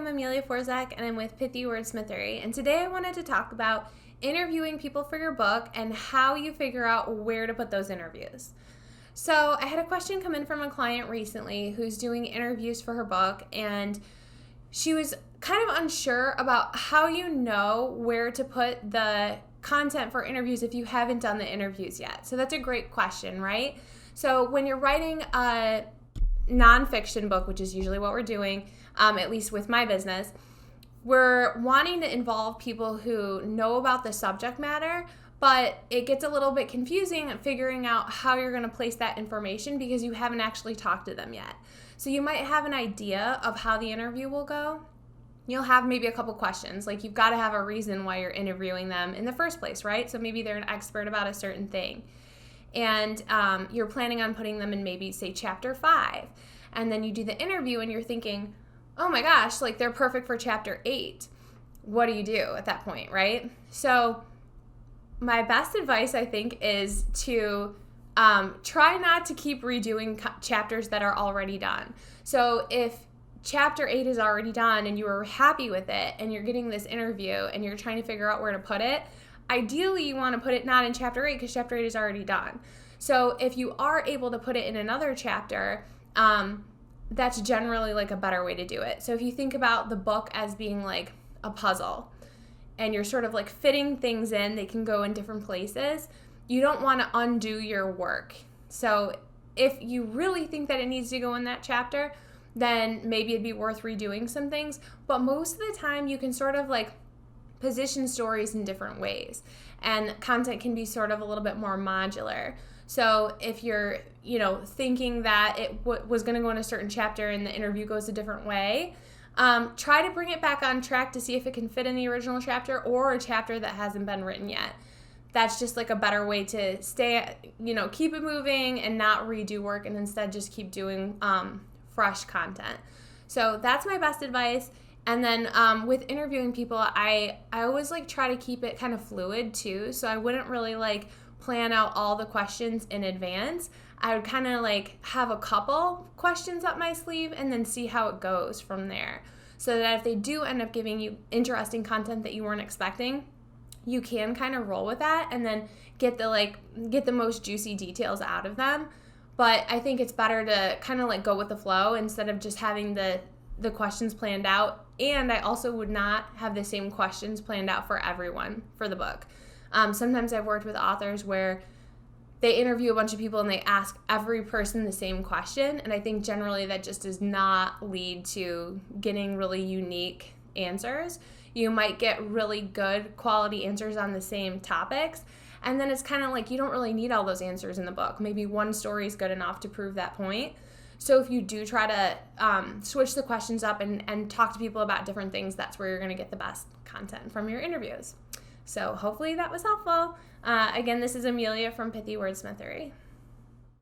Amelia Forczak, and I'm with Pithy Wordsmithery, and today I wanted to talk about interviewing people for your book and how you figure out where to put those interviews. So I had a question come in from a client recently who's doing interviews for her book, and she was kind of unsure about how you know where to put the content for interviews if you haven't done the interviews yet. So that's a great question, right? So when you're writing a nonfiction book, which is usually what we're doing, at least with my business, we're wanting to involve people who know about the subject matter, but it gets a little bit confusing figuring out how you're going to place that information because you haven't actually talked to them yet. So you might have an idea of how the interview will go. You'll have maybe a couple questions, like you've got to have a reason why you're interviewing them in the first place, right? So maybe they're an expert about a certain thing. And you're planning on putting them in maybe, say, chapter 5. And then you do the interview and you're thinking, oh my gosh, like they're perfect for chapter 8. What do you do at that point, right? So my best advice, I think, is to try not to keep redoing chapters that are already done. So if chapter 8 is already done and you were happy with it and you're getting this interview and you're trying to figure out where to put it, ideally you want to put it not in chapter 8 because chapter 8 is already done. So if you are able to put it in another chapter, that's generally like a better way to do it. So if you think about the book as being like a puzzle and you're sort of like fitting things in, they can go in different places, you don't want to undo your work. So if you really think that it needs to go in that chapter, then maybe it'd be worth redoing some things. But most of the time you can sort of like position stories in different ways, and content can be sort of a little bit more modular. So if you're, thinking that it was going to go in a certain chapter and the interview goes a different way, try to bring it back on track to see if it can fit in the original chapter or a chapter that hasn't been written yet. That's just like a better way to stay, keep it moving and not redo work, and instead just keep doing fresh content. So that's my best advice. And then with interviewing people, I always like try to keep it kind of fluid too. So I wouldn't really like plan out all the questions in advance. I would kind of like have a couple questions up my sleeve and then see how it goes from there. So that if they do end up giving you interesting content that you weren't expecting, you can kind of roll with that and then get the most juicy details out of them. But I think it's better to kind of like go with the flow instead of just having the questions planned out. And I also would not have the same questions planned out for everyone for the book. Sometimes I've worked with authors where they interview a bunch of people and they ask every person the same question. And I think generally that just does not lead to getting really unique answers. You might get really good quality answers on the same topics. And then it's kind of like you don't really need all those answers in the book. Maybe one story is good enough to prove that point. So if you do try to switch the questions up and talk to people about different things, that's where you're going to get the best content from your interviews. So hopefully that was helpful. Again, this is Amelia from Pithy Wordsmithery.